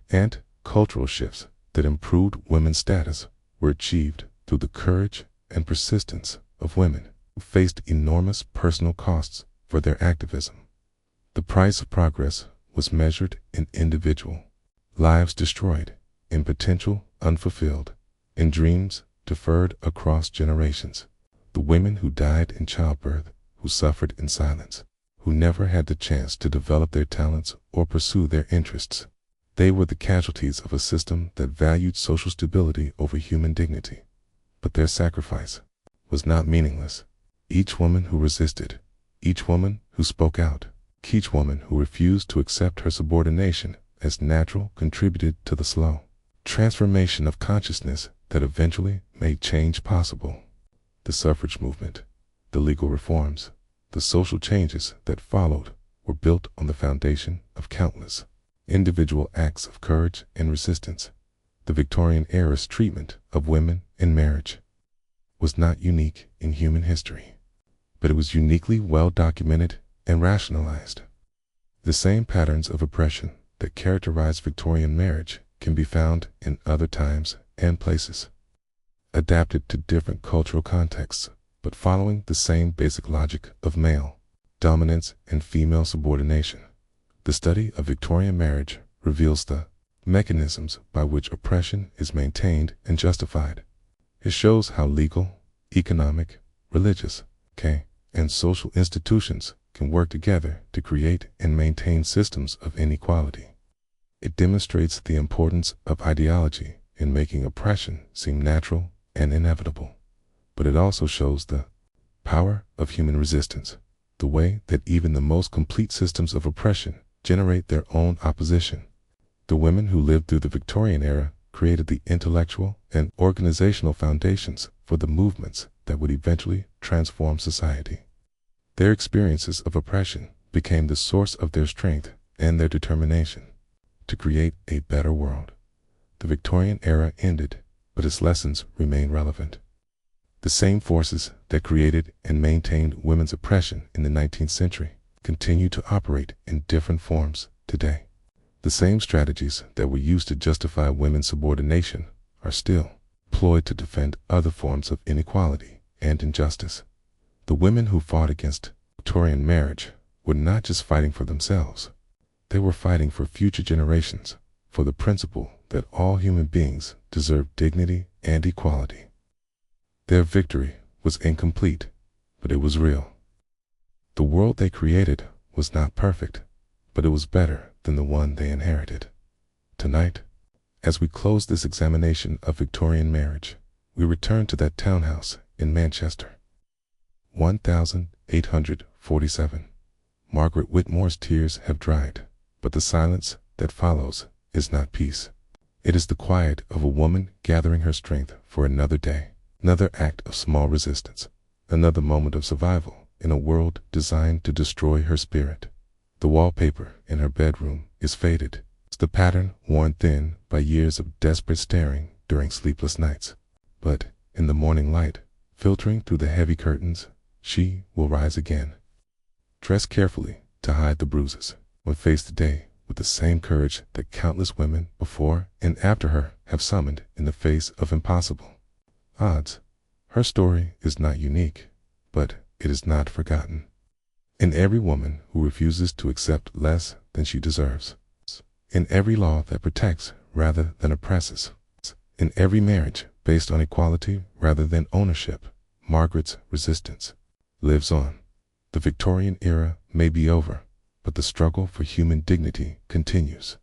B: and cultural shifts that improved women's status were achieved through the courage and persistence of women who faced enormous personal costs for their activism. The price of progress was measured in individual lives destroyed, in potential unfulfilled, in dreams deferred across generations. The women who died in childbirth, who suffered in silence, who never had the chance to develop their talents or pursue their interests. They were the casualties of a system that valued social stability over human dignity. But their sacrifice was not meaningless. Each woman who resisted, each woman who spoke out, each woman who refused to accept her subordination as natural contributed to the slow transformation of consciousness that eventually made change possible. The suffrage movement, the legal reforms, the social changes that followed were built on the foundation of countless individual acts of courage and resistance. The Victorian era's treatment of women in marriage was not unique in human history, but it was uniquely well documented and rationalized. The same patterns of oppression that characterized Victorian marriage can be found in other times and places, adapted to different cultural contexts, but following the same basic logic of male dominance and female subordination. The study of Victorian marriage reveals the mechanisms by which oppression is maintained and justified. It shows how legal, economic, religious, and social institutions can work together to create and maintain systems of inequality. It demonstrates the importance of ideology in making oppression seem natural and inevitable. But it also shows the power of human resistance, the way that even the most complete systems of oppression generate their own opposition. The women who lived through the Victorian era created the intellectual and organizational foundations for the movements that would eventually transform society. Their experiences of oppression became the source of their strength and their determination to create a better world. The Victorian era ended, but its lessons remain relevant. The same forces that created and maintained women's oppression in the 19th century continue to operate in different forms today. The same strategies that were used to justify women's subordination are still employed to defend other forms of inequality and injustice. The women who fought against Victorian marriage were not just fighting for themselves. They were fighting for future generations, for the principle that all human beings deserve dignity and equality. Their victory was incomplete, but it was real. The world they created was not perfect, but it was better than the one they inherited. Tonight, as we close this examination of Victorian marriage, we return to that townhouse in Manchester. 1847. Margaret Whitmore's tears have dried, but the silence that follows is not peace. It is the quiet of a woman gathering her strength for another day, another act of small resistance, another moment of survival in a world designed to destroy her spirit. The wallpaper in her bedroom is faded, the pattern worn thin by years of desperate staring during sleepless nights. But in the morning light, filtering through the heavy curtains, she will rise again, dress carefully to hide the bruises, will face the day with the same courage that countless women before and after her have summoned in the face of impossible odds. Her story is not unique, but it is not forgotten. In every woman who refuses to accept less than she deserves, in every law that protects rather than oppresses, in every marriage based on equality rather than ownership, Margaret's resistance lives on. The Victorian era may be over, but the struggle for human dignity continues.